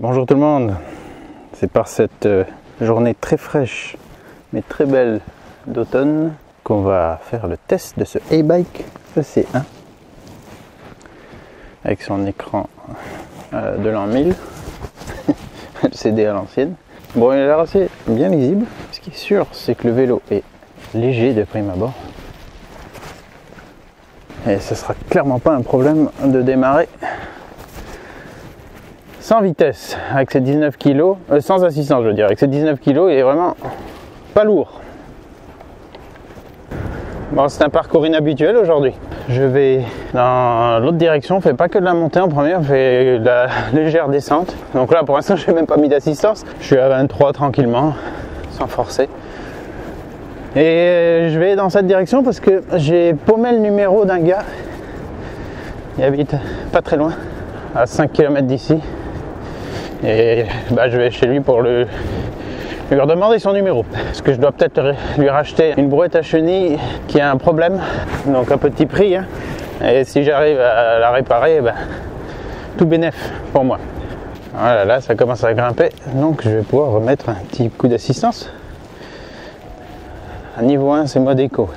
Bonjour tout le monde, c'est par cette journée très fraîche mais très belle d'automne qu'on va faire le test de ce e-bike EC1 avec son écran de l'an 1000, LCD à l'ancienne. Bon, il a l'air assez bien lisible. Ce qui est sûr, c'est que le vélo est léger de prime abord et ce sera clairement pas un problème de démarrer sans vitesse avec ces 19 kg, sans assistance je veux dire, avec ces 19 kg il est vraiment pas lourd. Bon, c'est un parcours inhabituel aujourd'hui. Je vais dans l'autre direction, on fait pas que de la montée en première, on fait de la légère descente. Donc là pour l'instant je n'ai même pas mis d'assistance, je suis à 23 tranquillement, sans forcer. Et je vais dans cette direction parce que j'ai paumé le numéro d'un gars, il habite pas très loin, à 5 km d'ici. Et bah, je vais chez lui pour lui redemander son numéro. Parce que je dois peut-être lui racheter une brouette à chenilles qui a un problème. Donc un petit prix. Hein. Et si j'arrive à la réparer, bah, tout bénef pour moi. Voilà, là ça commence à grimper. Donc je vais pouvoir remettre un petit coup d'assistance. À niveau 1, c'est mode éco.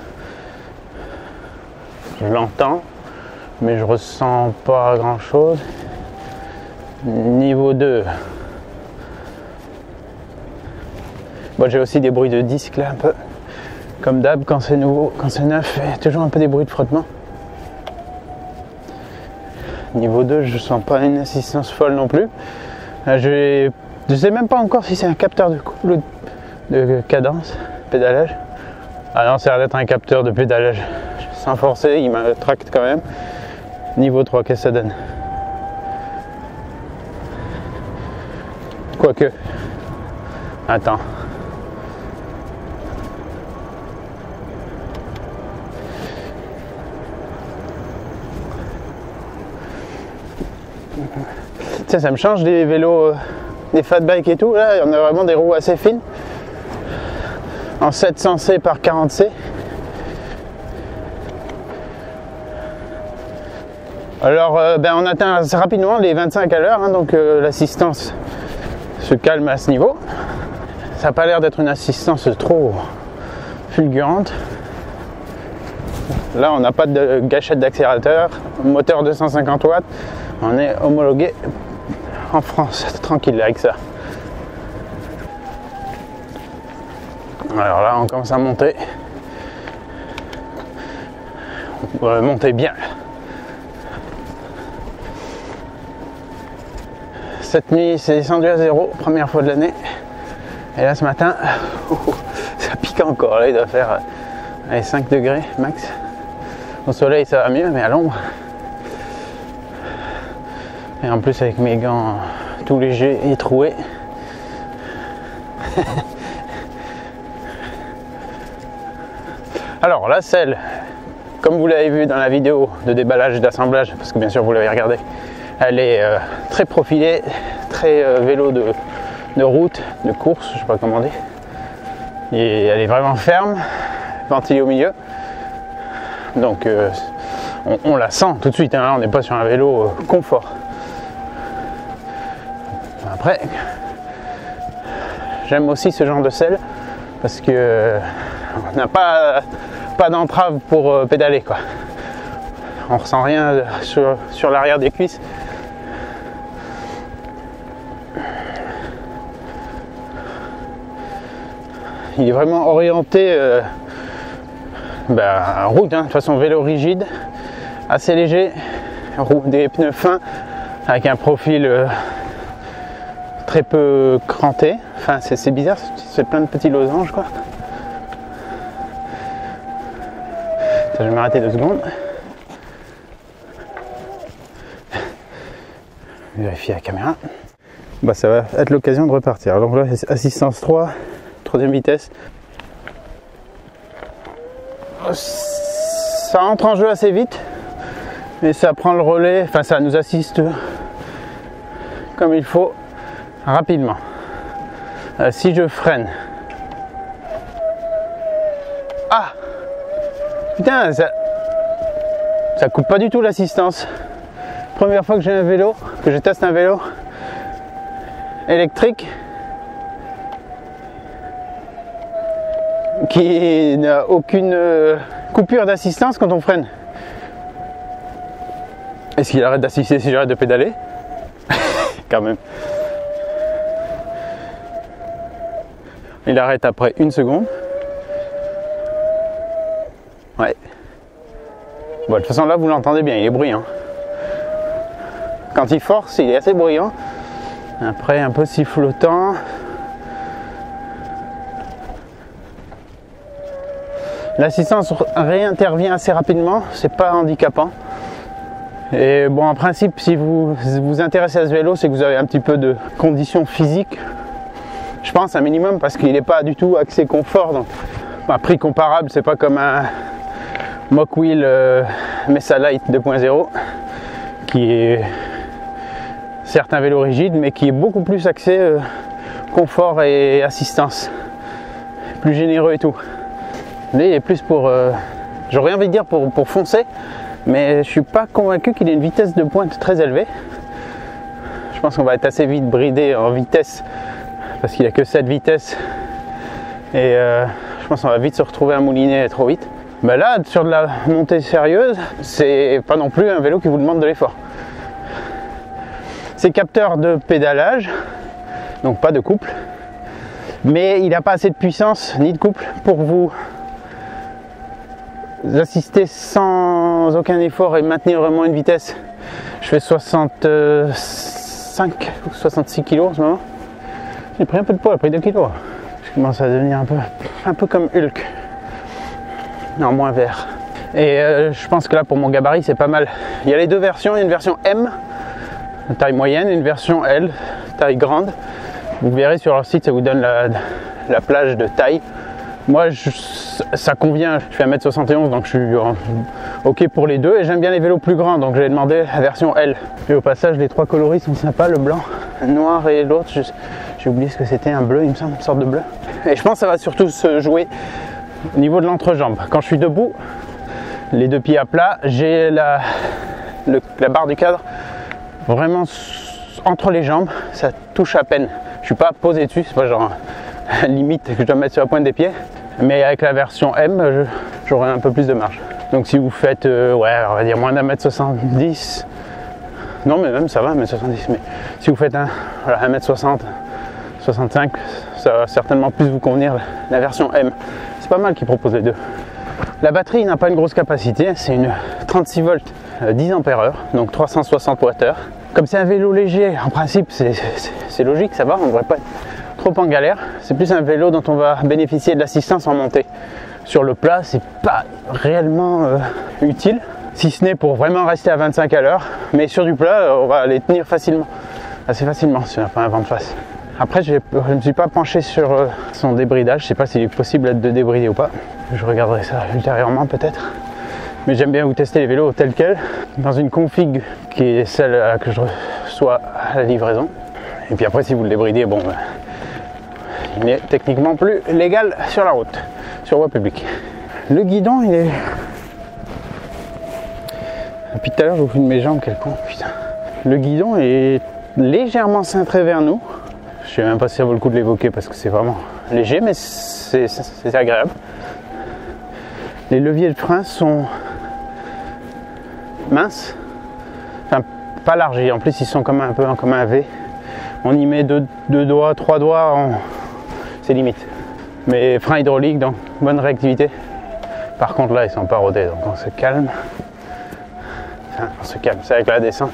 Je l'entends, mais je ressens pas grand chose. Niveau 2. Bon, j'ai aussi des bruits de disque là un peu. Comme d'hab, quand c'est nouveau, quand c'est neuf, il y a toujours un peu des bruits de frottement. Niveau 2, je sens pas une assistance folle non plus. Je sais même pas encore si c'est un capteur de cadence, pédalage. Ah non, ça a l'air d'être un capteur de pédalage. Sans forcer, il me tracte quand même. Niveau 3, qu'est-ce que ça donne? Quoique. Attends. Tiens, ça me change des vélos, des fat bikes et tout. Là, il y en a vraiment des roues assez fines. En 700C par 40C. Alors, on atteint assez rapidement les 25 à l'heure, hein, donc l'assistance se calme à ce niveau. Ça n'a pas l'air d'être une assistance trop fulgurante. Là, on n'a pas de gâchette d'accélérateur, moteur 250 watts. On est homologué en France, tranquille avec ça. Alors là, on commence à monter. On va monter bien. Cette nuit, c'est descendu à 0, première fois de l'année. Et là, ce matin, ça pique encore. Là, il doit faire 5 degrés max. Au soleil, ça va mieux, mais à l'ombre. Et en plus, avec mes gants tout légers et troués. Alors, la selle, comme vous l'avez vu dans la vidéo de déballage et d'assemblage, parce que bien sûr, vous l'avez regardé, elle est très profilée, très vélo de route, de course, je sais pas comment dire. Et elle est vraiment ferme, ventilée au milieu. Donc on la sent tout de suite, hein. Là, on n'est pas sur un vélo confort. Après, j'aime aussi ce genre de selle parce que on n'a pas d'entrave pour pédaler, quoi. On ressent rien sur l'arrière des cuisses. Il est vraiment orienté route, hein, de façon vélo rigide, assez léger, des pneus fins avec un profil très peu cranté. Enfin, c'est bizarre, c'est plein de petits losanges, quoi. Je vais m'arrêter 2 secondes. Vérifier la caméra. Bah, ça va être l'occasion de repartir. Donc là, assistance 3, 3e vitesse. Ça entre en jeu assez vite, mais ça prend le relais, enfin ça nous assiste comme il faut rapidement. Si je freine. Ah! Putain, ça coupe pas du tout l'assistance. Première fois que j'ai un vélo, que je teste un vélo, électrique qui n'a aucune coupure d'assistance quand on freine. Est-ce qu'il arrête d'assister si j'arrête de pédaler? Quand même. Il arrête après 1 seconde. Ouais. Bon, de toute façon là vous l'entendez bien, il est bruyant. Quand il force, il est assez bruyant. Après un peu sifflotant. L'assistance réintervient assez rapidement, c'est pas handicapant. Et bon, en principe, si vous vous intéressez à ce vélo, c'est que vous avez un petit peu de conditions physiques. Je pense un minimum parce qu'il n'est pas du tout axé confort. Donc, à prix comparable, c'est pas comme un Mock Wheel Mesa Light 2.0 qui est certes un vélo rigide, mais qui est beaucoup plus axé confort et assistance, plus généreux et tout. Lui, il est plus pour, j'aurais envie de dire pour foncer, mais je suis pas convaincu qu'il ait une vitesse de pointe très élevée. Je pense qu'on va être assez vite bridé en vitesse parce qu'il a que 7 vitesses et je pense qu'on va vite se retrouver à mouliner trop vite. Mais là, sur de la montée sérieuse, c'est pas non plus un vélo qui vous demande de l'effort. C'est capteur de pédalage, donc pas de couple, mais il n'a pas assez de puissance ni de couple pour vous assister sans aucun effort et maintenir vraiment une vitesse. Je fais 65 ou 66 kg en ce moment. J'ai pris un peu de poids, j'ai pris 2 kg. Je commence à devenir un peu comme Hulk. Non, moins vert. Et je pense que là pour mon gabarit c'est pas mal. Il y a les deux versions, il y a une version M, taille moyenne, et une version L, taille grande. Vous verrez sur leur site, ça vous donne la plage de taille. Moi, ça convient, je fais 1m71, donc je suis ok pour les deux. Et j'aime bien les vélos plus grands, donc j'ai demandé la version L. Et au passage, les 3 coloris sont sympas, le blanc, le noir et l'autre, j'ai oublié ce que c'était, un bleu, il me semble, une sorte de bleu. Et je pense que ça va surtout se jouer au niveau de l'entrejambe. Quand je suis debout, les 2 pieds à plat, j'ai la barre du cadre vraiment entre les jambes, ça touche à peine. Je suis pas posé dessus, c'est pas genre limite que je dois mettre sur la pointe des pieds, mais avec la version M j'aurai un peu plus de marge. Donc si vous faites ouais, on va dire moins d'1m70, non mais même ça va 1m70, mais si vous faites voilà, 1m60 65, ça va certainement plus vous convenir la version M. C'est pas mal qu'ils proposent les deux. La batterie n'a pas une grosse capacité, c'est une 36 volts 10 Ah, donc 360 Wh. Comme c'est un vélo léger, en principe c'est logique, ça va, on ne devrait pas être trop en galère. C'est plus un vélo dont on va bénéficier de l'assistance en montée. Sur le plat, c'est pas réellement utile, si ce n'est pour vraiment rester à 25 à l'heure. Mais sur du plat, on va les tenir facilement, assez facilement si on n'a pas un vent de face. Après, je ne me suis pas penché sur son débridage, je ne sais pas s'il est possible de débrider ou pas. Je regarderai ça ultérieurement peut-être. Mais j'aime bien vous tester les vélos tels quels, dans une config qui est celle que je reçois à la livraison. Et puis après, si vous le débridez, bon, il n'est techniquement plus légal sur la route, sur voie publique. Le guidon, il est... Depuis tout à l'heure, je vous filme mes jambes, quel con, putain. Le guidon est légèrement cintré vers nous. Je sais même pas si ça vaut le coup de l'évoquer parce que c'est vraiment léger, mais c'est agréable. Les leviers de frein sont minces, enfin pas largés, en plus ils sont comme un peu comme un V. On y met 2 doigts, 3 doigts, c'est limite. Mais frein hydraulique, donc bonne réactivité. Par contre là ils sont pas rodés, donc on se calme. Enfin, on se calme, c'est avec la descente.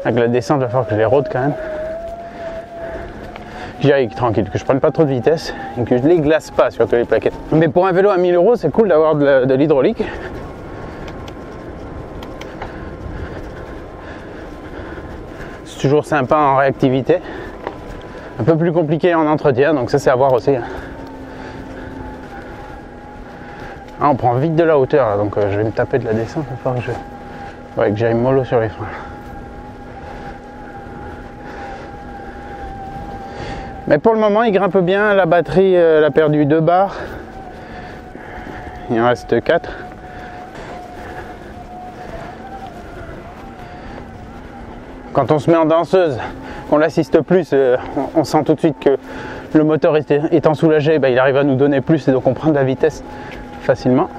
Avec la descente, il va falloir que je les rôde quand même. J'y aille tranquille, que je prenne pas trop de vitesse et que je les glace pas surtout les plaquettes. Mais pour un vélo à 1000 €, c'est cool d'avoir de l'hydraulique. C'est toujours sympa en réactivité. Un peu plus compliqué en entretien, donc ça c'est à voir aussi. Ah, on prend vite de la hauteur là, donc je vais me taper de la descente, il va falloir que j'aille mollo sur les freins. Mais pour le moment, il grimpe bien. La batterie, elle a perdu 2 barres. Il en reste 4. Quand on se met en danseuse, qu'on l'assiste plus, on sent tout de suite que le moteur étant soulagé, il arrive à nous donner plus et donc on prend de la vitesse facilement.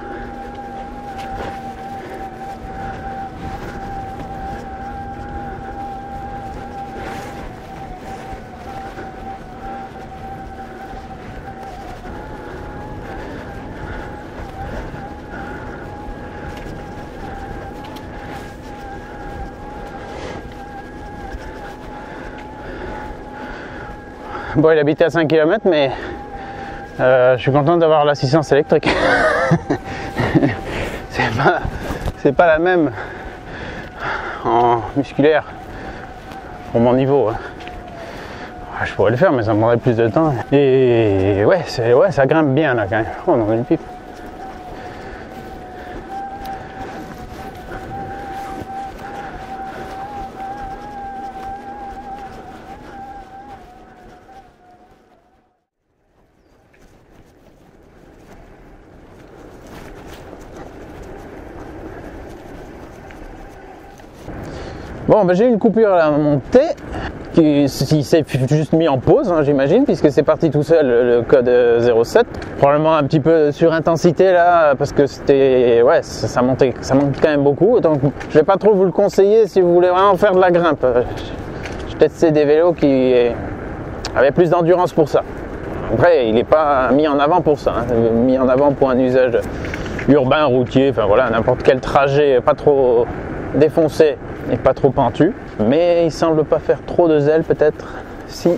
Bon, il habitait à 5 km, mais je suis content d'avoir l'assistance électrique. c'est pas la même en musculaire pour mon niveau. Je pourrais le faire, mais ça me prendrait plus de temps. Et ouais, ça grimpe bien là quand même. Oh, on en a une pipe. Bon, j'ai eu une coupure à la montée qui s'est juste mis en pause, hein, j'imagine, puisque c'est parti tout seul le code 07. Probablement un petit peu sur intensité là, parce que c'était, ouais, ça monte quand même beaucoup. Donc, je vais pas trop vous le conseiller si vous voulez vraiment faire de la grimpe. J'ai testé des vélos qui avaient plus d'endurance pour ça. Après, il n'est pas mis en avant pour ça, hein, mis en avant pour un usage urbain, routier, enfin voilà, n'importe quel trajet, pas trop défoncé et pas trop pentu, mais il semble pas faire trop de zèle peut-être si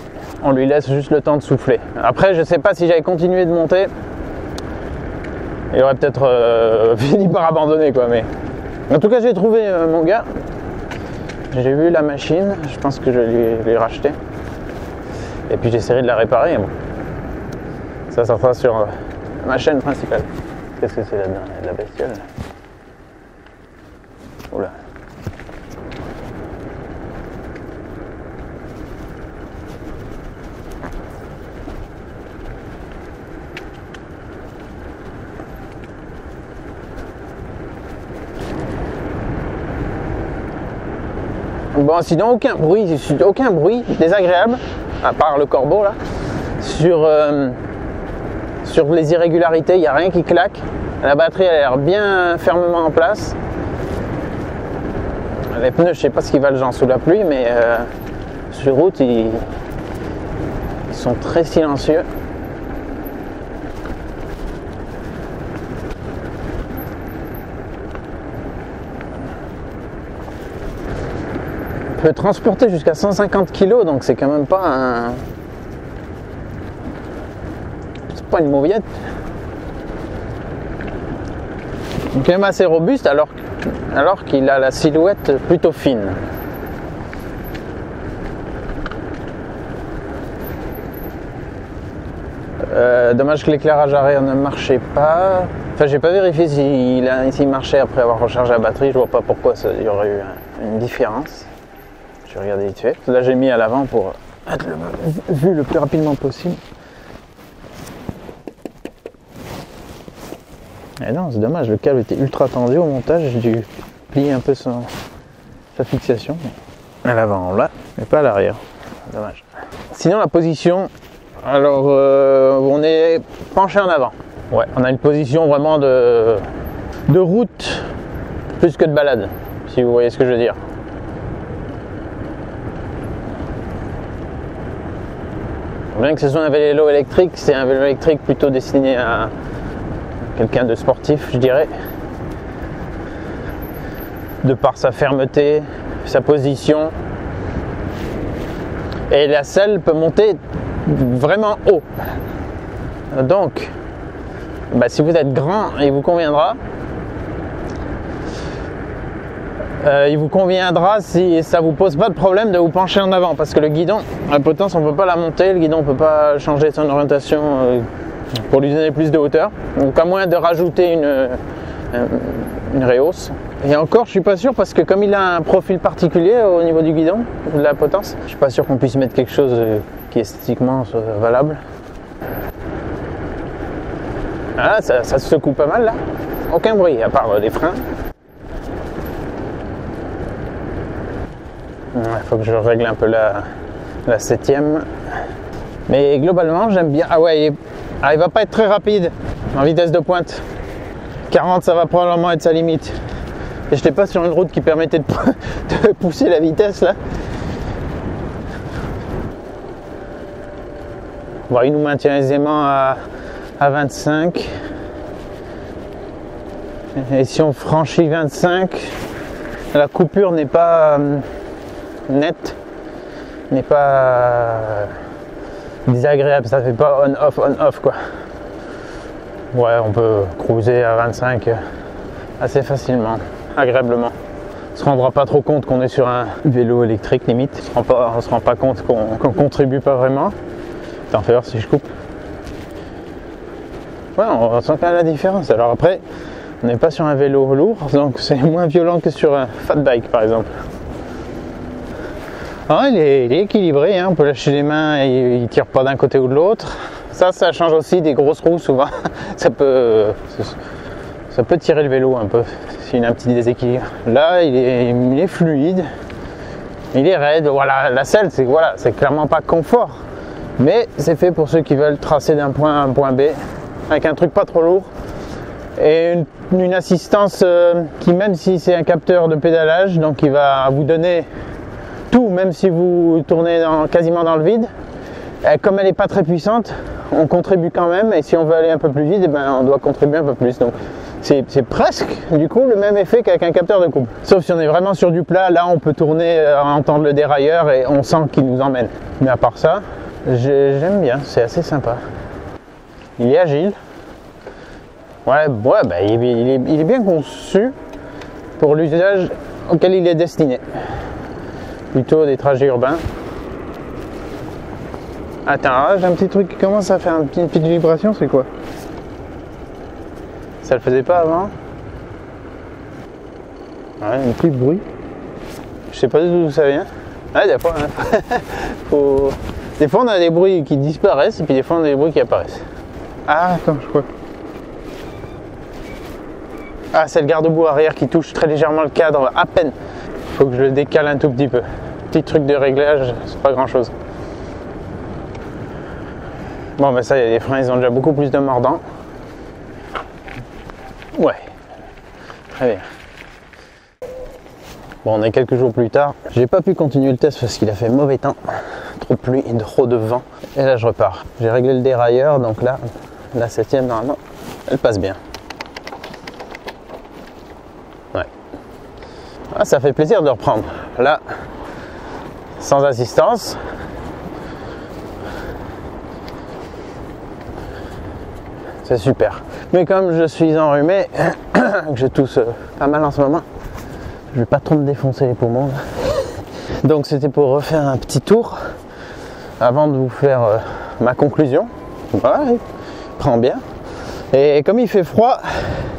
on lui laisse juste le temps de souffler. Après, je sais pas si j'avais continué de monter, il aurait peut-être fini par abandonner quoi, mais en tout cas j'ai trouvé mon gars, j'ai vu la machine, je pense que je l'ai racheté et puis j'essaierai de la réparer. Bon. Ça sera sur ma chaîne principale. Qu'est-ce que c'est là-dedans? Il y a de la bestiole. Oula. Bon, sinon aucun bruit désagréable, à part le corbeau là. Sur les irrégularités, il n'y a rien qui claque. La batterie a l'air bien fermement en place. Les pneus, je ne sais pas ce qu'ils valent genre sous la pluie, mais sur route, ils sont très silencieux. On peut transporter jusqu'à 150 kg, donc c'est quand même pas un... C'est pas une mauviette. Il est quand même assez robuste alors qu'il a la silhouette plutôt fine. Dommage que l'éclairage arrière ne marchait pas. Enfin, j'ai pas vérifié s'il marchait après avoir rechargé la batterie. Je vois pas pourquoi il y aurait eu une différence. Je vais regarder vite fait. Là, j'ai mis à l'avant pour être vu le plus rapidement possible. Et non, c'est dommage, le câble était ultra tendu au montage, j'ai dû plier un peu sa fixation. À l'avant, là, mais pas à l'arrière. Dommage. Sinon, la position, alors on est penché en avant. Ouais, on a une position vraiment de route plus que de balade, si vous voyez ce que je veux dire. Bien que ce soit un vélo électrique, c'est un vélo électrique plutôt destiné à quelqu'un de sportif, je dirais, de par sa fermeté, sa position, et la selle peut monter vraiment haut. Donc, si vous êtes grand, il vous conviendra. Il vous conviendra si ça vous pose pas de problème de vous pencher en avant, parce que le guidon, la potence, on peut pas la monter, le guidon on peut pas changer son orientation pour lui donner plus de hauteur, donc à moins de rajouter une rehausse. Et encore, je suis pas sûr parce que comme il a un profil particulier au niveau du guidon, de la potence, je suis pas sûr qu'on puisse mettre quelque chose qui est esthétiquement valable. Ah, ça se secoue pas mal là, aucun bruit à part les freins. Il faut que je règle un peu la la 7e. Mais globalement, j'aime bien. Ah ouais, il va pas être très rapide en vitesse de pointe. 40, ça va probablement être sa limite. Et je n'étais pas sur une route qui permettait de pousser la vitesse là. Bon, il nous maintient aisément à 25. Et si on franchit 25, la coupure n'est pas nette, n'est pas désagréable, ça fait pas on-off quoi. Ouais, on peut cruiser à 25 assez facilement, agréablement. On se rendra pas trop compte qu'on est sur un vélo électrique limite, on se rend pas compte qu'on contribue pas vraiment. Attends, fais voir si je coupe. Ouais, on ressent quand même la différence. Alors après, on n'est pas sur un vélo lourd, donc c'est moins violent que sur un fat bike par exemple. Alors, il est équilibré, hein, on peut lâcher les mains et il ne tire pas d'un côté ou de l'autre. Ça change aussi des grosses roues souvent. ça peut tirer le vélo un peu s'il y a un petit déséquilibre. Là, il est fluide, il est raide. Voilà, la selle, c'est clairement pas confort, mais c'est fait pour ceux qui veulent tracer d'un point A à un point B avec un truc pas trop lourd et une assistance qui, même si c'est un capteur de pédalage, donc il va vous donner tout, même si vous tournez quasiment dans le vide. Comme elle n'est pas très puissante, on contribue quand même, et si on veut aller un peu plus vite, eh ben, on doit contribuer un peu plus. Donc c'est presque du coup le même effet qu'avec un capteur de couple. Sauf si on est vraiment sur du plat, là on peut tourner, entendre le dérailleur et on sent qu'il nous emmène. Mais à part ça, j'aime bien, c'est assez sympa. Il est agile. Ouais, bah, il est bien conçu pour l'usage auquel il est destiné. Plutôt des trajets urbains. Attends, j'ai un petit truc qui commence à faire une petite vibration, c'est quoi? Ça le faisait pas avant? Ouais, un petit bruit. Je sais pas du tout d'où ça vient. Ouais, des fois, hein. Des fois on a des bruits qui disparaissent et puis des fois on a des bruits qui apparaissent. Ah, attends, je crois. Ah, c'est le garde-boue arrière qui touche très légèrement le cadre, à peine. Il faut que je le décale un tout petit peu. Petit truc de réglage, c'est pas grand chose. Bon, ben ça, il y a des freins, ils ont déjà beaucoup plus de mordant. Ouais, très bien. Bon, on est quelques jours plus tard. J'ai pas pu continuer le test parce qu'il a fait mauvais temps. Trop de pluie et trop de vent. Et là, je repars. J'ai réglé le dérailleur, donc là, la 7e, normalement, elle passe bien. Ouais. Ah, ça fait plaisir de reprendre. Là, sans assistance. C'est super. Mais comme je suis enrhumé, que je tousse pas mal en ce moment, je vais pas trop me défoncer les poumons. Donc c'était pour refaire un petit tour avant de vous faire ma conclusion. Voilà, il prend bien. Et comme il fait froid,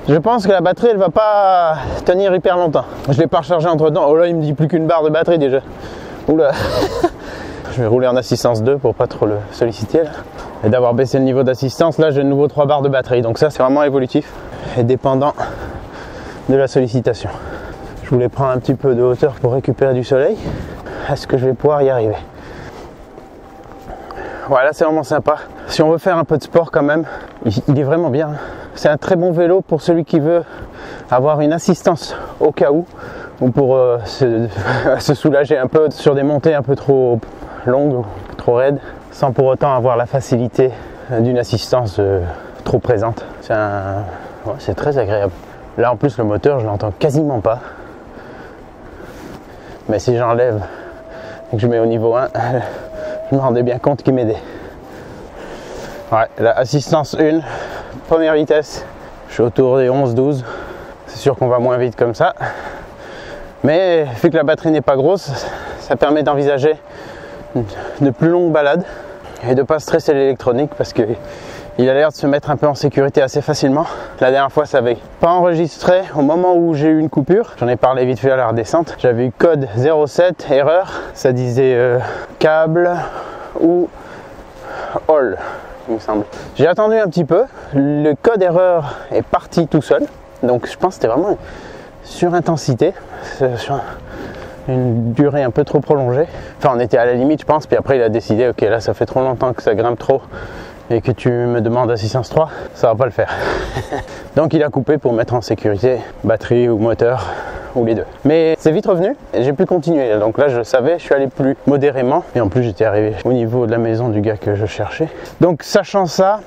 je pense que la batterie elle va pas tenir hyper longtemps. Je l'ai pas rechargé entre temps. Oh là, il me dit plus qu'une barre de batterie déjà. Oula. Je vais rouler en assistance 2 pour pas trop le solliciter là. Et d'avoir baissé le niveau d'assistance, là j'ai de nouveau 3 barres de batterie. Donc ça c'est vraiment évolutif et dépendant de la sollicitation. Je voulais prendre un petit peu de hauteur pour récupérer du soleil. Est-ce que je vais pouvoir y arriver? Voilà, c'est vraiment sympa. Si on veut faire un peu de sport quand même, il est vraiment bien. C'est un très bon vélo pour celui qui veut avoir une assistance au cas où, ou pour se soulager un peu sur des montées un peu trop longues ou trop raides, sans pour autant avoir la facilité d'une assistance trop présente. C'est très agréable. Là en plus le moteur je l'entends quasiment pas. Mais si j'enlève et que je mets au niveau 1, je me rendais bien compte qu'il m'aidait. Ouais, la assistance 1, première vitesse, je suis autour des 11-12. C'est sûr qu'on va moins vite comme ça. Mais vu que la batterie n'est pas grosse, ça permet d'envisager de plus longues balades et de ne pas stresser l'électronique parce qu'il a l'air de se mettre un peu en sécurité assez facilement. La dernière fois, ça n'avait pas enregistré au moment où j'ai eu une coupure. J'en ai parlé vite fait à la redescente. J'avais eu code 07, erreur. Ça disait câble ou all, il me semble. J'ai attendu un petit peu. Le code erreur est parti tout seul. Donc je pense que c'était vraiment sur intensité. une durée un peu trop prolongée. Enfin, on était à la limite, je pense, puis après il a décidé, ok, là ça fait trop longtemps que ça grimpe trop et que tu me demandes assistance 3, ça va pas le faire. Donc il a coupé pour mettre en sécurité batterie ou moteur ou les deux. Mais c'est vite revenu et j'ai pu continuer. Donc là je savais, je suis allé plus modérément et en plus j'étais arrivé au niveau de la maison du gars que je cherchais. Donc sachant ça,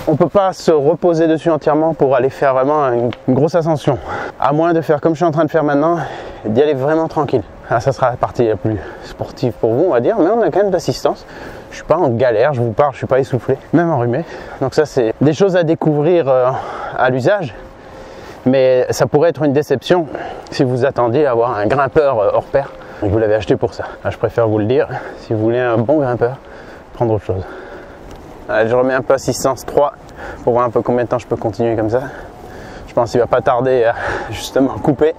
on peut pas se reposer dessus entièrement pour aller faire vraiment une grosse ascension. À moins de faire comme je suis en train de faire maintenant, d'y aller vraiment tranquille. Ah, ça sera la partie la plus sportive pour vous, on va dire, mais on a quand même de l'assistance. Je suis pas en galère, je vous parle, je suis pas essoufflé, même enrhumé. Donc ça c'est des choses à découvrir à l'usage. Mais ça pourrait être une déception si vous attendiez à avoir un grimpeur hors pair et que vous l'avez acheté pour ça. Là, je préfère vous le dire, si vous voulez un bon grimpeur, prendre autre chose. Allez, je remets un peu assistance 3 pour voir un peu combien de temps je peux continuer comme ça. Je pense qu'il va pas tarder à justement couper.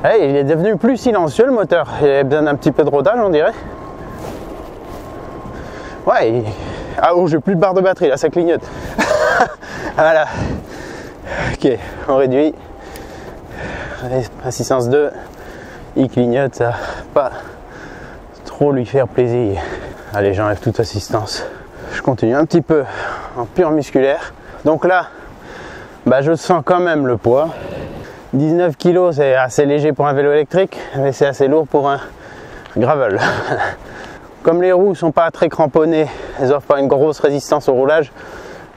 Hey, il est devenu plus silencieux le moteur. Il a besoin d'un petit peu de rodage, on dirait. Ouais, ah oh, j'ai plus de barre de batterie, là ça clignote. Voilà. Ok, on réduit. Allez, assistance 2. Il clignote, ça va pas trop lui faire plaisir. Allez, j'enlève toute assistance. Je continue un petit peu en pur musculaire. Donc là, bah, je sens quand même le poids. 19 kg, c'est assez léger pour un vélo électrique, mais c'est assez lourd pour un gravel. Comme les roues sont pas très cramponnées, elles offrent pas une grosse résistance au roulage,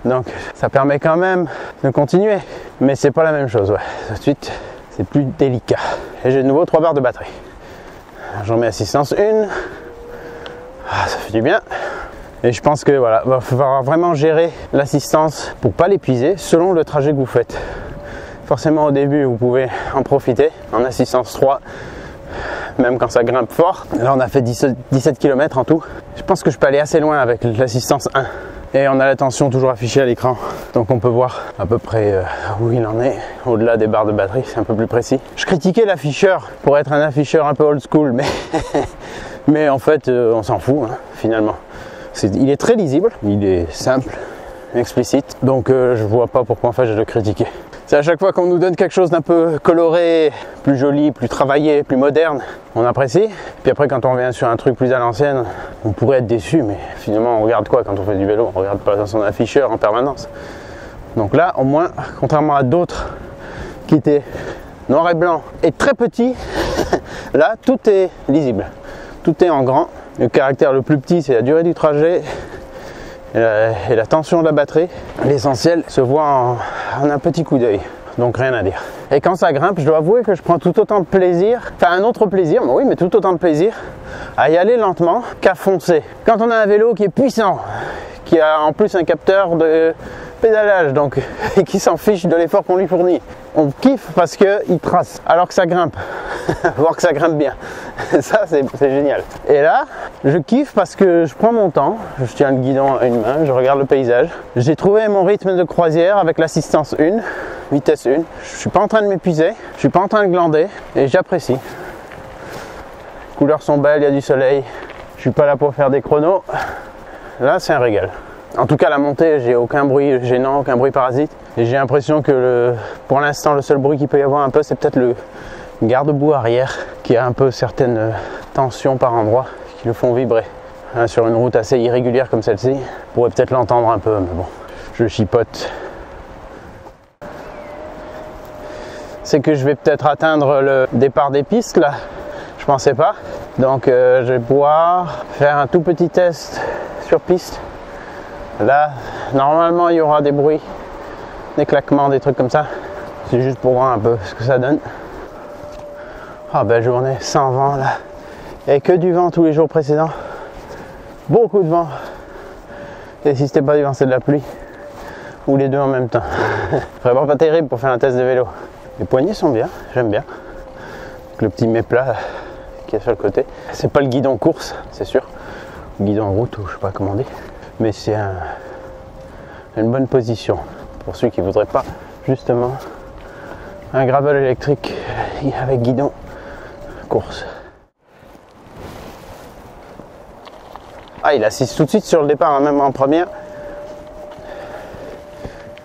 donc ça permet quand même de continuer, mais c'est pas la même chose. Ouais. Tout de suite, c'est plus délicat. Et j'ai de nouveau 3 barres de batterie. J'en mets assistance 1. Ah, ça fait du bien. Et je pense que voilà, va falloir vraiment gérer l'assistance pour pas l'épuiser selon le trajet que vous faites. Forcément au début vous pouvez en profiter en assistance 3, même quand ça grimpe fort. Là on a fait 17 km en tout. Je pense que je peux aller assez loin avec l'assistance 1. Et on a la tension toujours affichée à l'écran. Donc on peut voir à peu près où il en est. Au-delà des barres de batterie, c'est un peu plus précis. Je critiquais l'afficheur pour être un afficheur un peu old school, mais en fait on s'en fout hein, finalement. Il est très lisible, il est simple, explicite. Donc je vois pas pourquoi en fait je le critiquer. C'est à chaque fois qu'on nous donne quelque chose d'un peu coloré, plus joli, plus travaillé, plus moderne, on apprécie. Puis après quand on revient sur un truc plus à l'ancienne, on pourrait être déçu, mais finalement on regarde quoi quand on fait du vélo? On regarde pas dans son afficheur en permanence. Donc là au moins, contrairement à d'autres qui étaient noir et blanc et très petits, là tout est lisible, tout est en grand. Le caractère le plus petit c'est la durée du trajet et la tension de la batterie. L'essentiel se voit en un petit coup d'œil, donc rien à dire. Et quand ça grimpe, je dois avouer que je prends tout autant de plaisir, enfin un autre plaisir, mais oui, mais tout autant de plaisir à y aller lentement qu'à foncer. Quand on a un vélo qui est puissant, qui a en plus un capteur de pédalage, donc et qui s'en fiche de l'effort qu'on lui fournit, on kiffe parce qu'il trace, alors que ça grimpe, voir que ça grimpe bien. Ça c'est génial. Et là, je kiffe parce que je prends mon temps, je tiens le guidon à une main, je regarde le paysage. J'ai trouvé mon rythme de croisière avec l'assistance 1, vitesse 1. Je suis pas en train de m'épuiser, je suis pas en train de glander et j'apprécie. Les couleurs sont belles, il y a du soleil. Je suis pas là pour faire des chronos. Là, c'est un régal. En tout cas, la montée, j'ai aucun bruit gênant, aucun bruit parasite. Et j'ai l'impression que pour l'instant, le seul bruit qu'il peut y avoir un peu, c'est peut-être le garde-boue arrière qui a un peu certaines tensions par endroits qui le font vibrer. Hein, sur une route assez irrégulière comme celle-ci, on pourrait peut-être l'entendre un peu, mais bon, je chipote. C'est que je vais peut-être atteindre le départ des pistes là, je pensais pas. Donc je vais pouvoir faire un tout petit test sur piste. Là, normalement, il y aura des bruits, des claquements, des trucs comme ça. C'est juste pour voir un peu ce que ça donne. Ah, belle journée, sans vent là. Il n'y avait que du vent tous les jours précédents. Beaucoup de vent. Et si c'était pas du vent, c'est de la pluie. Ou les deux en même temps. Vraiment pas terrible pour faire un test de vélo. Les poignées sont bien, j'aime bien. Le petit méplat qui est sur le côté. C'est pas le guidon course, c'est sûr. Le guidon route, ou je sais pas comment on dit. Mais c'est une bonne position pour ceux qui ne voudraient pas justement un gravel électrique avec guidon course. Ah, il assiste tout de suite sur le départ, hein, même en première.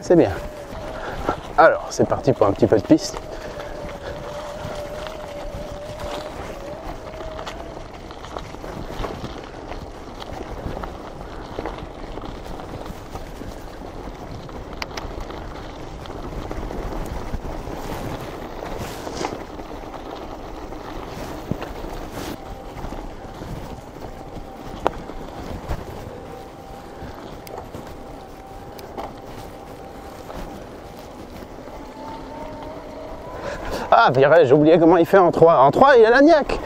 C'est bien. Alors, c'est parti pour un petit peu de piste. Ah, j'ai oublié comment il fait en 3. En 3, il a l'agnac.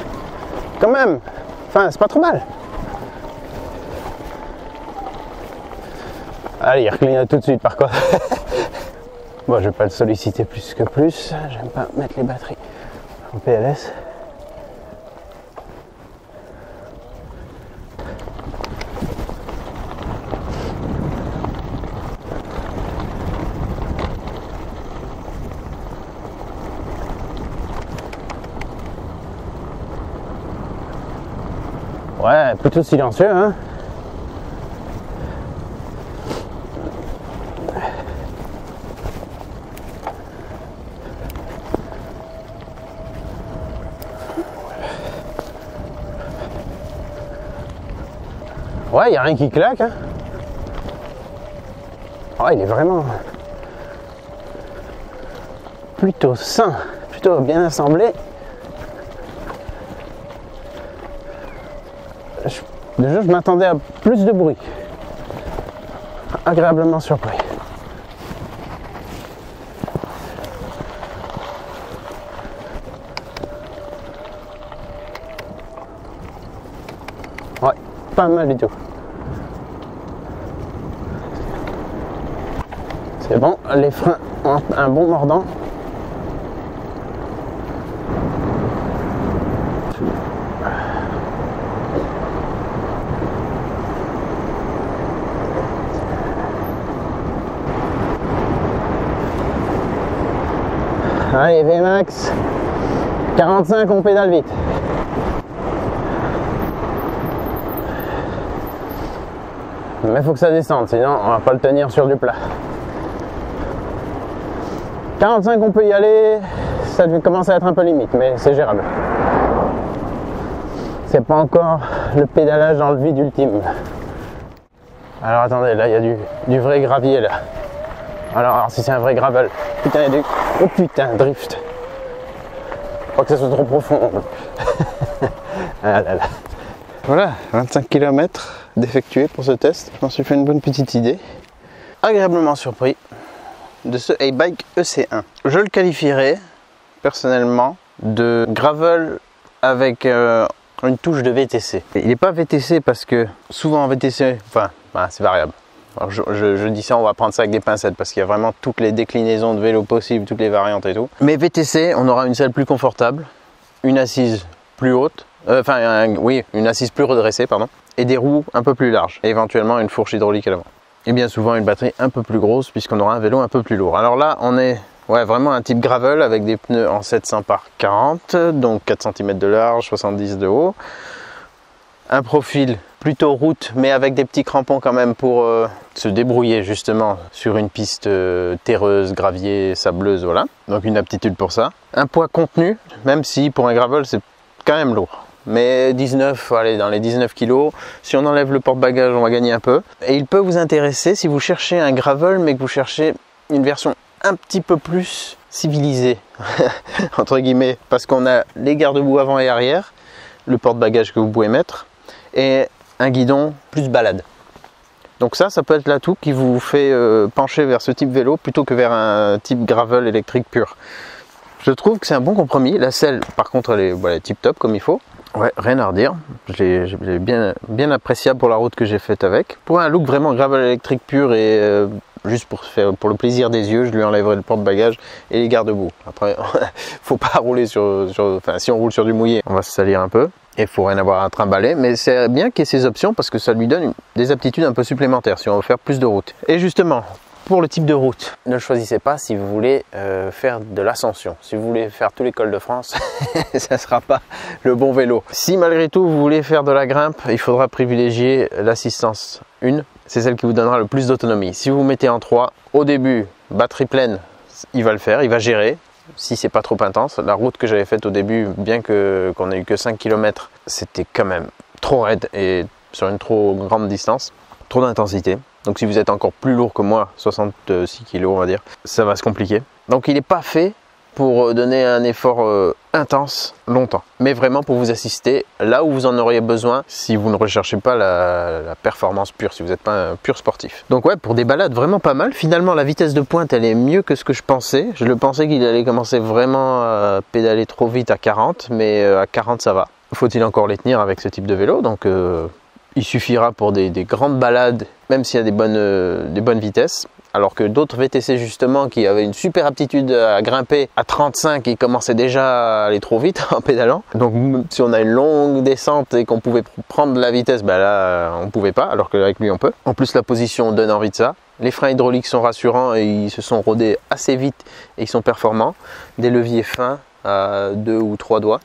Quand même. Enfin, c'est pas trop mal. Allez, il recligne tout de suite par contre. Bon, je vais pas le solliciter plus que plus. J'aime pas mettre les batteries en PLS. Ouais, plutôt silencieux, hein. Ouais, il n'y a rien qui claque, hein. Ouais, il est vraiment plutôt sain, plutôt bien assemblé. Déjà, je m'attendais à plus de bruit. Agréablement surpris. Ouais, pas mal du tout. C'est bon, les freins ont un bon mordant. Allez, VMAX 45, on pédale vite. Mais il faut que ça descende, sinon on va pas le tenir sur du plat. 45, on peut y aller, ça commence à être un peu limite, mais c'est gérable. C'est pas encore le pédalage dans le vide ultime. Alors attendez, là il y a du vrai gravier là. Alors si c'est un vrai gravel, putain, il y a du... Oh putain, drift. Pas que ça soit trop profond. Ah là là. Voilà, 25 km d'effectuer pour ce test. Je m'en suis fait une bonne petite idée. Agréablement surpris de ce A-Bike EC1. Je le qualifierais personnellement de gravel avec une touche de VTC. Il n'est pas VTC parce que souvent en VTC, enfin, c'est variable. Alors je dis ça, on va prendre ça avec des pincettes parce qu'il y a vraiment toutes les déclinaisons de vélo possibles, toutes les variantes et tout. Mais VTC, on aura une selle plus confortable, une assise plus haute, oui, une assise plus redressée, pardon, et des roues un peu plus larges, et éventuellement une fourche hydraulique à l'avant. Et bien souvent une batterie un peu plus grosse puisqu'on aura un vélo un peu plus lourd. Alors là, on est vraiment un type gravel avec des pneus en 700 par 40, donc 4 cm de large, 70 de haut. Un profil plutôt route, mais avec des petits crampons quand même pour se débrouiller justement sur une piste terreuse, gravier, sableuse, voilà. Donc une aptitude pour ça. Un poids contenu, même si pour un gravel c'est quand même lourd. Mais 19, allez, dans les 19 kg, si on enlève le porte-bagages, on va gagner un peu. Et il peut vous intéresser si vous cherchez un gravel, mais que vous cherchez une version un petit peu plus civilisée, entre guillemets, parce qu'on a les garde-boue avant et arrière, le porte-bagages que vous pouvez mettre, et un guidon plus balade. Donc ça peut être l'atout qui vous fait pencher vers ce type vélo plutôt que vers un type gravel électrique pur. Je trouve que c'est un bon compromis. La selle, par contre, elle est tip top comme il faut. Ouais, rien à redire. J'ai bien appréciable pour la route que j'ai faite avec. Pour un look vraiment gravel électrique pur et juste pour le plaisir des yeux, je lui enlèverai le porte-bagages et les garde-boue. Après, faut pas rouler enfin, si on roule sur du mouillé, on va se salir un peu. Et il faut rien avoir à trimballer, mais c'est bien qu'il y ait ces options parce que ça lui donne des aptitudes un peu supplémentaires si on veut faire plus de route. Et justement, pour le type de route, ne le choisissez pas si vous voulez faire de l'ascension. Si vous voulez faire tous les cols de France, ça ne sera pas le bon vélo. Si malgré tout vous voulez faire de la grimpe, il faudra privilégier l'assistance 1. C'est celle qui vous donnera le plus d'autonomie. Si vous vous mettez en 3, au début, batterie pleine, il va le faire, il va gérer. Si c'est pas trop intense, la route que j'avais faite au début, bien qu'on ait eu que 5 km, c'était quand même trop raide et sur une trop grande distance, trop d'intensité. Donc si vous êtes encore plus lourd que moi, 66 kg on va dire, ça va se compliquer. Donc il n'est pas fait pour donner un effort intense longtemps, mais vraiment pour vous assister là où vous en auriez besoin si vous ne recherchez pas la performance pure, si vous n'êtes pas un pur sportif. Donc ouais, pour des balades vraiment pas mal. Finalement la vitesse de pointe elle est mieux que ce que je pensais. Je le pensais qu'il allait commencer vraiment à pédaler trop vite à 40, mais à 40 ça va. Faut-il encore les tenir avec ce type de vélo? Donc il suffira pour des grandes balades, même s'il y a des bonnes vitesses. Alors que d'autres VTC justement qui avaient une super aptitude à grimper à 35, ils commençaient déjà à aller trop vite en pédalant. Donc si on a une longue descente et qu'on pouvait prendre de la vitesse, ben là on ne pouvait pas, alors qu'avec lui on peut. En plus la position donne envie de ça. Les freins hydrauliques sont rassurants et ils se sont rodés assez vite et ils sont performants. Des leviers fins à 2 ou 3 doigts.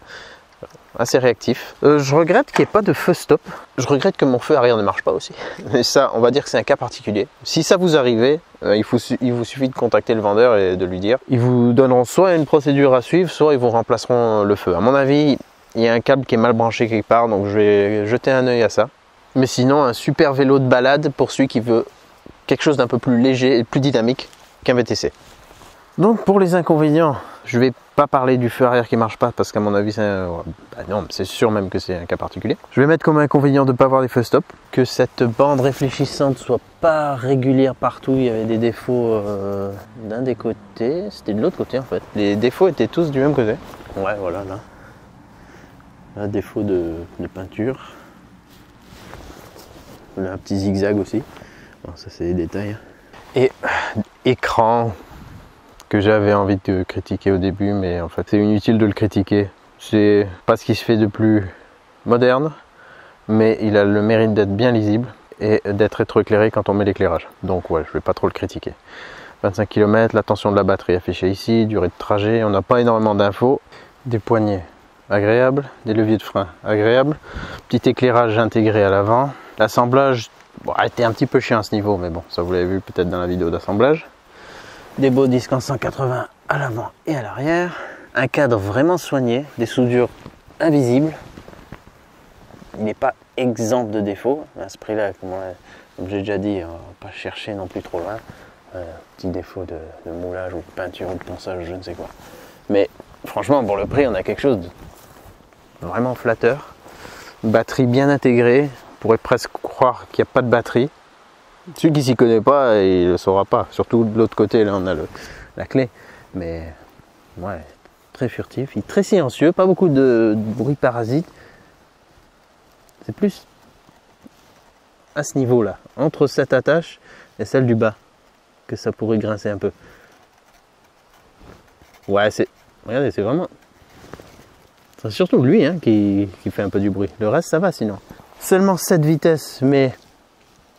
Assez réactif. Je regrette qu'il n'y ait pas de feu stop. Je regrette que mon feu arrière ne marche pas aussi. Mais ça, on va dire que c'est un cas particulier. Si ça vous arrive, il vous suffit de contacter le vendeur et de lui dire. Ils vous donneront soit une procédure à suivre, soit ils vous remplaceront le feu. À mon avis, il y a un câble qui est mal branché quelque part, donc je vais jeter un œil à ça. Mais sinon, un super vélo de balade pour celui qui veut quelque chose d'un peu plus léger et plus dynamique qu'un VTC. Donc pour les inconvénients, je vais pas parler du feu arrière qui marche pas parce qu'à mon avis c'est sûr même que c'est un cas particulier. Je vais mettre comme inconvénient de ne pas avoir des feux stop, que cette bande réfléchissante soit pas régulière partout. Il y avait des défauts d'un des côtés, c'était de l'autre côté en fait. Les défauts étaient tous du même côté. Ouais voilà là défaut de peinture. Là, un petit zigzag aussi. Bon, ça c'est des détails. Et écran que j'avais envie de critiquer au début, mais en fait c'est inutile de le critiquer. C'est pas ce qui se fait de plus moderne, mais il a le mérite d'être bien lisible et d'être rétroéclairé quand on met l'éclairage. Donc ouais, je vais pas trop le critiquer. 25 km, la tension de la batterie affichée ici, durée de trajet, on n'a pas énormément d'infos. Des poignées agréables, des leviers de frein agréables, petit éclairage intégré à l'avant. L'assemblage était un petit peu chiant à ce niveau, mais bon, ça vous l'avez vu peut-être dans la vidéo d'assemblage. Des beaux disques en 180 à l'avant et à l'arrière. Un cadre vraiment soigné, des soudures invisibles. Il n'est pas exempt de défauts. À ce prix-là, comme j'ai déjà dit, on ne va pas chercher non plus trop loin. Petit défaut de moulage ou de peinture ou de ponçage, je ne sais quoi. Mais franchement, pour le prix, on a quelque chose de vraiment flatteur. Batterie bien intégrée. On pourrait presque croire qu'il n'y a pas de batterie. Celui qui s'y connaît pas, il le saura pas. Surtout de l'autre côté, là on a la clé. Mais ouais, très furtif, il est très silencieux, pas beaucoup de bruit parasite. C'est plus à ce niveau-là, entre cette attache et celle du bas, que ça pourrait grincer un peu. Ouais, regardez, c'est vraiment... C'est surtout lui hein, qui fait un peu du bruit. Le reste, ça va sinon. Seulement 7 vitesses, mais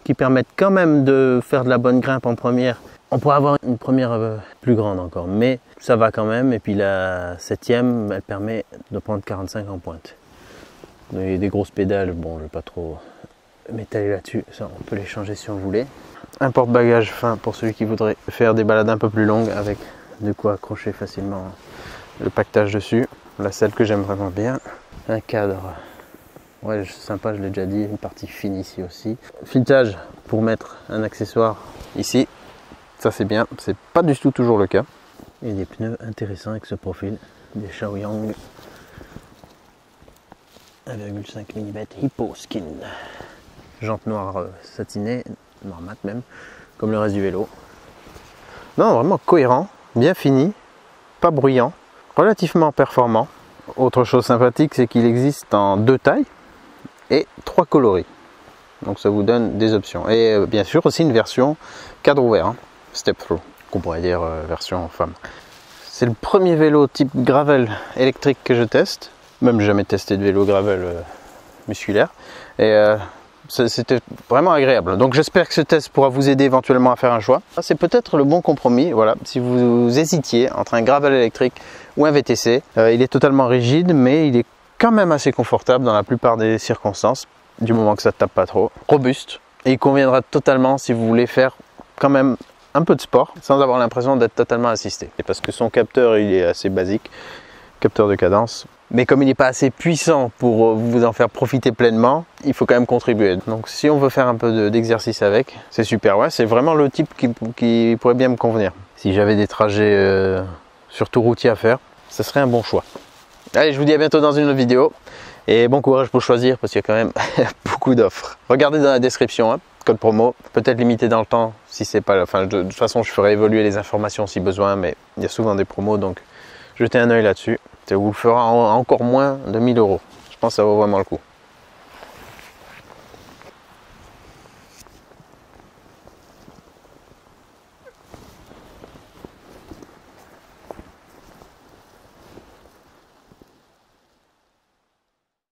qui permettent quand même de faire de la bonne grimpe en première. On pourrait avoir une première plus grande encore, mais ça va quand même. Et puis la 7e, elle permet de prendre 45 en pointe. Et des grosses pédales, bon, je ne vais pas trop m'étaler là-dessus. Ça, on peut les changer si on voulait. Un porte-bagages fin pour celui qui voudrait faire des balades un peu plus longues avec de quoi accrocher facilement le paquetage dessus. La selle que j'aime vraiment bien. Un cadre. Ouais, sympa, je l'ai déjà dit, une partie fine ici aussi. Filetage pour mettre un accessoire ici, ça c'est bien, c'est pas du tout toujours le cas. Et des pneus intéressants avec ce profil, des Shaoyang 1,5 mm Hippo Skin. Jantes noires satinées, noir mat même, comme le reste du vélo. Non, vraiment cohérent, bien fini, pas bruyant, relativement performant. Autre chose sympathique, c'est qu'il existe en 2 tailles et 3 coloris. Donc ça vous donne des options. Et bien sûr aussi une version cadre ouvert, hein, step through, qu'on pourrait dire version femme. C'est le premier vélo type gravel électrique que je teste. Même jamais testé de vélo gravel musculaire. Et c'était vraiment agréable. Donc j'espère que ce test pourra vous aider éventuellement à faire un choix. C'est peut-être le bon compromis, voilà, si vous hésitiez entre un gravel électrique ou un VTC. Il est totalement rigide, mais il est quand même assez confortable dans la plupart des circonstances, du moment que ça ne tape pas trop. Robuste, et il conviendra totalement si vous voulez faire quand même un peu de sport sans avoir l'impression d'être totalement assisté. Et parce que son capteur, il est assez basique, capteur de cadence. Mais comme il n'est pas assez puissant pour vous en faire profiter pleinement, il faut quand même contribuer. Donc si on veut faire un peu d'exercice avec, c'est super. Ouais, c'est vraiment le type qui pourrait bien me convenir. Si j'avais des trajets surtout routiers à faire, ce serait un bon choix. Allez, je vous dis à bientôt dans une autre vidéo. Et bon courage pour choisir parce qu'il y a quand même beaucoup d'offres. Regardez dans la description, hein, code promo, peut-être limité dans le temps si c'est pas... Enfin, de toute façon, je ferai évoluer les informations si besoin, mais il y a souvent des promos, donc jetez un œil là-dessus. Ça vous fera encore moins de 1000 €. Je pense que ça vaut vraiment le coup.